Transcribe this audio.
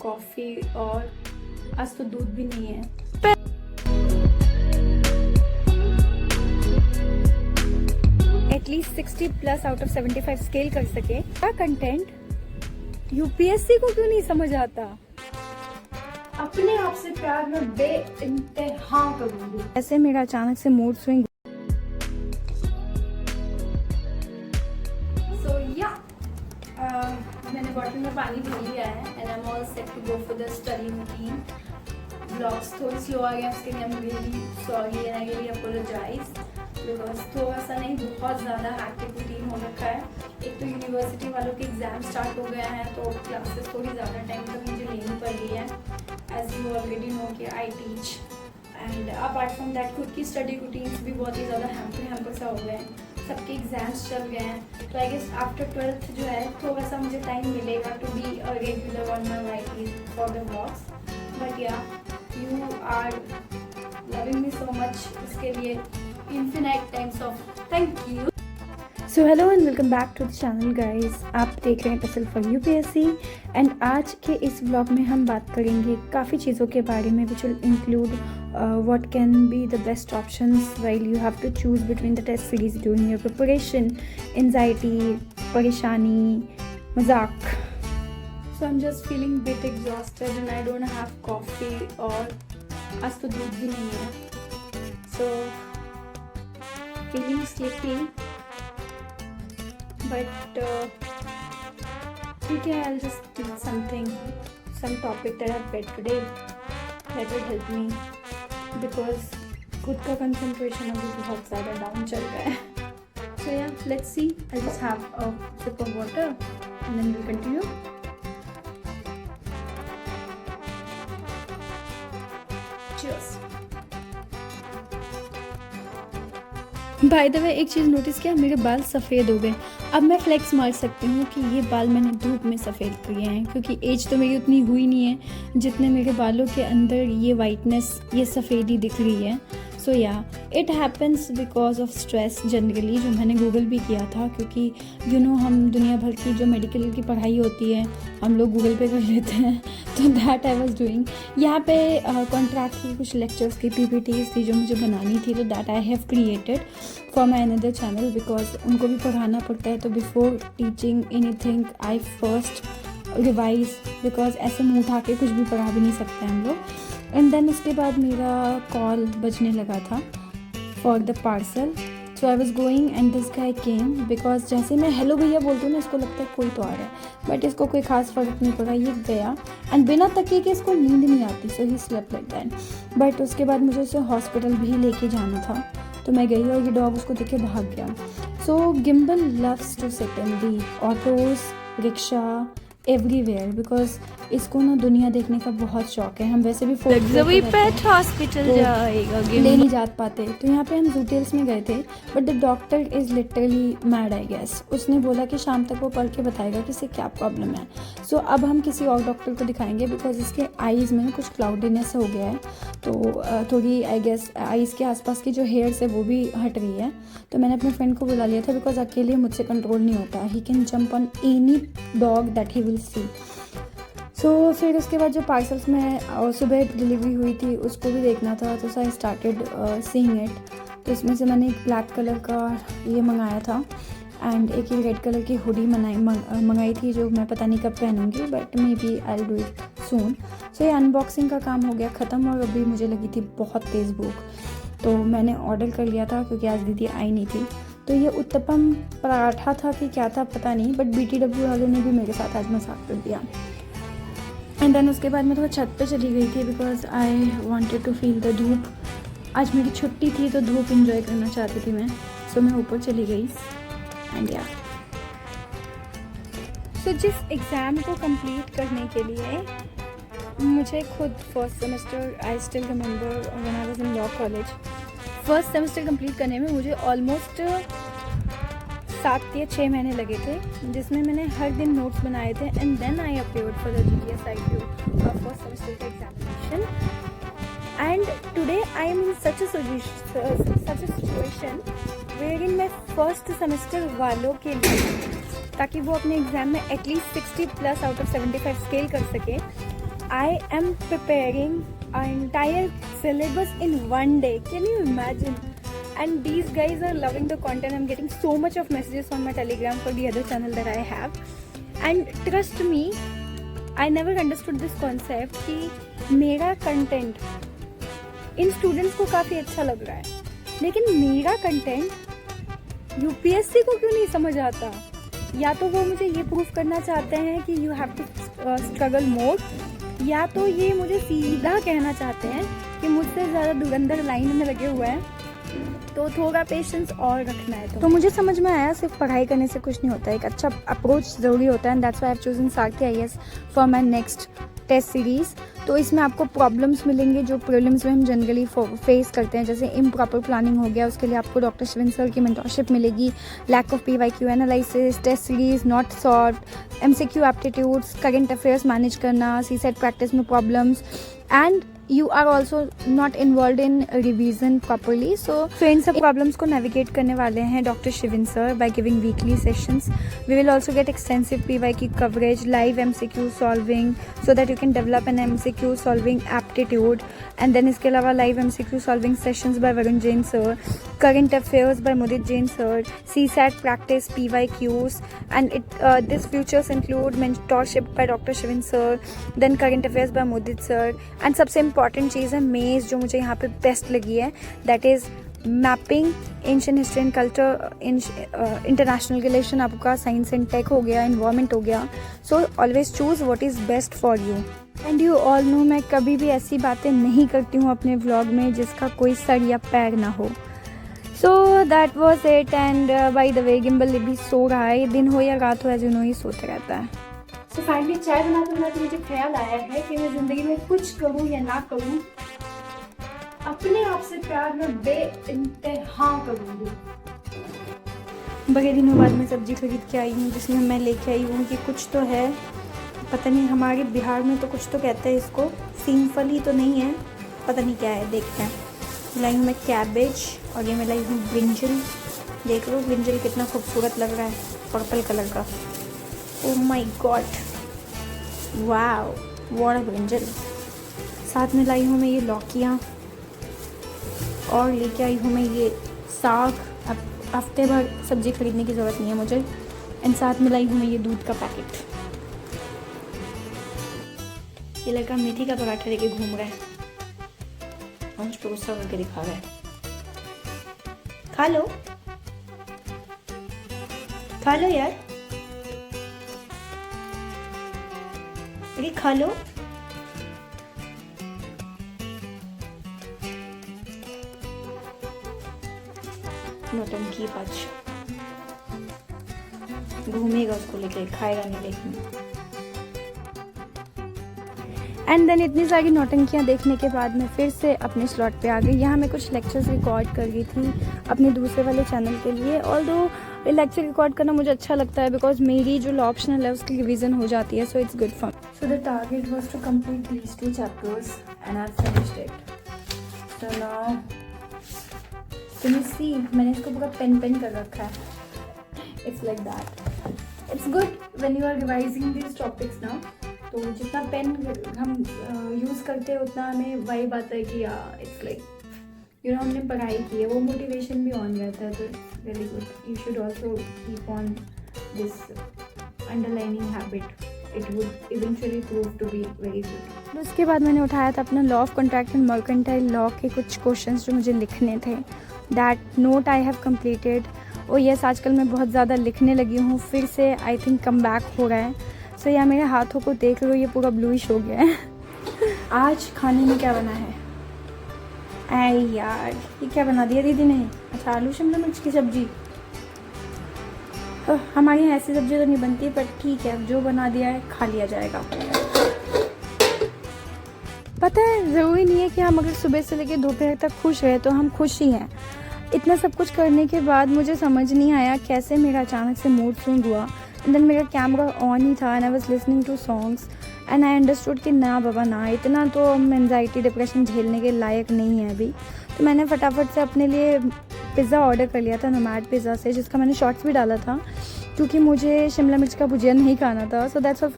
Coffee और आज तो दूध भी नहीं है। एटलीस्ट 60+ आउट ऑफ 75 स्केल कर सके। क्या कंटेंट यूपीएससी को क्यों नहीं समझ आता? अपने आप से प्यार में बेइंतहा करूंगी। ऐसे मेरा अचानक से मूड स्विंग। मैंने बॉटल में पानी भर लिया है and I am all set to go for the study routine. Blogs थोड़ी स्लो आ गया, उसके लिए I am really sorry and I really apologise because थोड़ा सा नहीं, बहुत ज़्यादा हैक्टिक रूटीन हो रखा है। एक तो यूनिवर्सिटी वालों के एग्जाम स्टार्ट हो गया है तो क्लासेस थोड़ी ज़्यादा टाइम तक मुझे लेनी पड़ रही है। एज यू ऑलरेडी नो कि I teach and apart from that खुद की स्टडी रूटीन्स भी बहुत ही ज़्यादा हैम्पर सा हो गए हैं। सबके एग्जाम्स चल गए हैं तो आई गेस आफ्टर 12th जो है थोड़ा सा मुझे टाइम मिलेगा to be a regular on my YTs for the vlogs. But yeah you are loving me so much, उसके लिए infinite times of thank you. So hello and welcome back to the channel guys. आप देख रहे हैं tussle for UPSC and आज के इस blog में हम बात करेंगे काफ़ी चीज़ों के बारे में which will include what can be the best options while you have to choose between the test series during your preparation, anxiety, परेशानी, मजाक. So I'm just feeling bit exhausted and I don't have coffee और आज तो दूध भी नहीं है. So feeling sleepy, but okay, I'll just do some topic that I've read today that will help me because खुद का concentration अभी बहुत ज़्यादा down चल रहा है. So yeah, let's see. I'll just have a sip of water and then we'll continue. Cheers. By the way एक चीज़ notice किया, मेरे बाल सफ़ेद हो गए। अब मैं फ्लेक्स मार सकती हूँ कि ये बाल मैंने धूप में सफ़ेद किए हैं क्योंकि एज तो मेरी उतनी हुई नहीं है जितने मेरे बालों के अंदर ये वाइटनेस, ये सफ़ेदी दिख रही है। सो या it happens because of stress generally, जो मैंने गूगल भी किया था क्योंकि यू नो हम दुनिया भर की जो मेडिकल की पढ़ाई होती है हम लोग गूगल पे कर लेते हैं, तो दैट आई वाज डूइंग। यहाँ पे कॉन्ट्रैक्ट की कुछ लेक्चर्स की पीपीटीज थी जो मुझे बनानी थी, तो that I have created for my another channel because उनको भी पढ़ाना पड़ता है। तो before teaching anything I first revise because ऐसे मुँह उठा के कुछ भी पढ़ा भी नहीं सकते हम लोग। एंड देन उसके बाद मेरा कॉल बजने लगा था for the parcel, so I was going and this guy came because जैसे मैं हेलो भैया बोलती हूँ ना इसको लगता है कोई तो आ रहा है, बट इसको कोई खास फ़र्क नहीं पड़ा, ये गया एंड बिना तकिए के इसको नींद नहीं आती, so he slept like that. But उसके बाद मुझे उसे हॉस्पिटल भी लेके जाना था तो मैं गई और ये डॉग उसको देख के भाग गया। So Gimbal loves to sit in the autos, rickshaw, everywhere because इसको ना दुनिया देखने का बहुत शौक है। हम वैसे भी पेट हॉस्पिटल जाएगा ले नहीं जा पाते, तो यहाँ पे हम जूटेल्स में गए थे but the doctor is literally mad I guess. उसने बोला कि शाम तक वो पढ़ के बताएगा कि इसे क्या प्रॉब्लम है। सो अब हम किसी और डॉक्टर को दिखाएंगे बिकॉज इसके आईज़ में कुछ क्लाउडीनेस हो गया है, तो थोड़ी आई गेस आईज़ के आसपास की जो हेयर्स है वो भी हट रही है। तो मैंने अपने फ्रेंड को बुला लिया था बिकॉज अकेले मुझसे कंट्रोल नहीं होता, he can jump on any dog that he will see. So फिर उसके बाद जो पार्सल्स में सुबह डिलीवरी हुई थी उसको भी देखना था, तो आई स्टार्टेड सीइंग इट। तो इसमें से मैंने एक ब्लैक कलर का ये मंगाया था एंड एक ही रेड कलर की हुडी मंगाई थी जो मैं पता नहीं कब पहनूंगी, but may be I will do it soon. So ये अनबॉक्सिंग का काम हो गया ख़त्म और अभी मुझे लगी थी बहुत तेज़ भूख, तो मैंने ऑर्डर कर लिया था क्योंकि आज दीदी आई नहीं थी। तो ये उत्तपम पराठा था कि क्या था पता नहीं, बट BTW वालों ने भी मेरे साथ आज मजाक कर दिया। एंड देन उसके बाद मैं थोड़ा छत पे चली गई थी because I wanted to feel the धूप। आज मेरी छुट्टी थी तो धूप इंजॉय करना चाहती थी मैं, सो मैं ऊपर चली गई एंड या सो जिस एग्ज़ाम को कंप्लीट करने के लिए मुझे खुद first semester, I still remember when I was in law college, first semester complete करने में मुझे ऑलमोस्ट 7 या 6 महीने लगे थे, जिसमें मैंने हर दिन नोट्स बनाए थे and then I appeared for the GPSIQ first semester का examination. And today I am in such a situation where in मैं फर्स्ट सेमेस्टर वालों के लिए, ताकि वो अपने एग्ज़ाम में एटलीस्ट 60+ आउट ऑफ 75 स्केल कर सके, I am preparing an entire syllabus in one day. Can you imagine? And these guys are loving the content. I'm getting so much of messages on my Telegram for the other channel that I have. And trust me, I never understood this concept कि मेरा content in students को काफ़ी अच्छा लग रहा है, लेकिन मेरा कंटेंट यूपीएससी को क्यों नहीं समझ आता। या तो वो मुझे ये प्रूफ करना चाहते हैं कि यू हैव टू स्ट्रगल मोर, या तो ये मुझे सीधा कहना चाहते हैं कि मुझसे ज़्यादा धुरंधर लाइन में लगे हुए हैं, तो थोड़ा पेशेंस और रखना है। तो मुझे समझ में आया सिर्फ पढ़ाई करने से कुछ नहीं होता, एक अच्छा अप्रोच ज़रूरी होता है। And that's why I have chosen Sarthi IAS for my next test series. तो इसमें आपको प्रॉब्लम्स मिलेंगे जो प्रीलिम्स में हम जनरली फेस करते हैं, जैसे इम्प्रॉपर प्लानिंग हो गया, उसके लिए आपको डॉक्टर शिविन सर की मेंटरशिप मिलेगी, lack of PYQ analysis, test series not solve, MCQ aptitudes, current affairs manage करना, CSET प्रैक्टिस में problems, and you are also not involved in revision properly. So इन सब problems को navigate करने वाले हैं doctor Shivin sir by giving weekly sessions. We will also get extensive PYQ coverage, live MCQ solving so that you can develop an MCQ solving aptitude. And then इसके अलावा live MCQ solving sessions by Varun Jain sir, current affairs by Mudit Jain sir, CSAT practice PYQs, and this futures include mentorship by Dr. Shivan sir, then current affairs by Mudit sir, and सबसे important चीज़ है मेज़ जो मुझे यहाँ पे best लगी है, that is mapping ancient history and culture, international relation आपका साइंस एंड टेक हो गया, इन्वायरमेंट हो गया। So always choose what is best for you. And you all know मैं कभी भी ऐसी बातें नहीं करती हूँ अपने व्लॉग में जिसका कोई सर या पैर ना हो। So that was it. And by the way gimbal भी सो रहा है, दिन हो या रात हो, एज यू नो ये सोते रहता है। तो फाइनली चाय बनाते बनाते मुझे ख्याल आया है कि मैं ज़िंदगी में कुछ करूँ या ना करूँ, अपने आप से प्यार में बेइंतहा करूँगी। बड़े दिनों बाद मैं सब्जी खरीद के आई हूँ, जिसमें मैं लेके आई हूँ कि कुछ तो है, पता नहीं हमारे बिहार में तो कुछ तो कहते हैं इसको, सीमफली तो नहीं है, पता नहीं क्या है, देखते हैं। लाई हूँ मैं कैबेज और ये मैं लाई हूँ ब्रिंजल। देख लो ब्रिंजल कितना खूबसूरत लग रहा है, पर्पल कलर का। Oh my God, wow what a brinjal. साथ में लाई हूँ मैं ये लौकियाँ और लेके आई हूँ मैं ये साग। अब हफ्ते भर सब्ज़ी खरीदने की ज़रूरत नहीं है मुझे। एंड साथ में लाई हूँ मैं ये दूध का पैकेट। ये लड़का मेथी का पराठा लेके घूम रहा है और मुझ पर गुस्सा करके दिखा रहा है। खा लो यार, अरे खा लो। नौटंकी पाँच घूमेगा उसको लेके, खाएगा नहीं लेकिन। एंड देन इतनी सारी नौटंकियाँ देखने के बाद मैं फिर से अपने स्लॉट पे आ गई। यहाँ मैं कुछ लेक्चर्स रिकॉर्ड कर रही थी अपने दूसरे वाले चैनल के लिए। ऑल्दो लेक्चर रिकॉर्ड करना मुझे अच्छा लगता है बिकॉज मेरी जो ऑप्शनल है उसकी रिवीजन हो जाती है, so it's good for me. So the target was to complete these 2 chapters and I have finished it. So now can you see, मैंने इसको पूरा पेन कर रखा है। It's like that. It's good when you are revising these topics now. तो जितना pen हम use करते हैं उतना हमें वाइब आता है कि इट्स लाइक यू नो हमने पढ़ाई की है, वो मोटिवेशन भी ऑन रहता है। तो very good, you should also keep on this underlining habit, it would eventually prove to be very good. उसके बाद मैंने उठाया था अपना law of contract and mercantile law के कुछ क्वेश्चंस जो मुझे लिखने थे। That note I have completed. और यस, आजकल मैं बहुत ज़्यादा लिखने लगी हूँ, फिर से आई थिंक कम बैक हो रहा है। सो यार मेरे हाथों को देख लो, ये पूरा ब्लूइश हो गया है। आज खाने में क्या बना है? ऐ यार ये क्या बना दिया दीदी ने? अच्छा, आलू शिमला मिर्च की सब्जी। हमारे यहाँ ऐसी सब्जी तो नहीं बनती, पर ठीक है, जो बना दिया है खा लिया जाएगा। पता है ज़रूरी नहीं है कि हम अगर सुबह से लेकर दोपहर तक खुश रहे तो हम खुश ही हैं। इतना सब कुछ करने के बाद मुझे समझ नहीं आया कैसे मेरा अचानक से मूड स्विंग हुआ। एंड देन मेरा कैमरा ऑन ही था and I was listening to songs and I understood कि ना बाबा ना, इतना तो एंजाइटी डिप्रेशन झेलने के लायक नहीं है अभी। तो मैंने फटाफट से अपने लिए पिज़्ज़ा ऑर्डर कर लिया था नोमैड पिज़्ज़ा से, जिसका मैंने शॉर्ट्स भी डाला था, क्योंकि मुझे शिमला मिर्च का भुजिया नहीं खाना था। So that's all.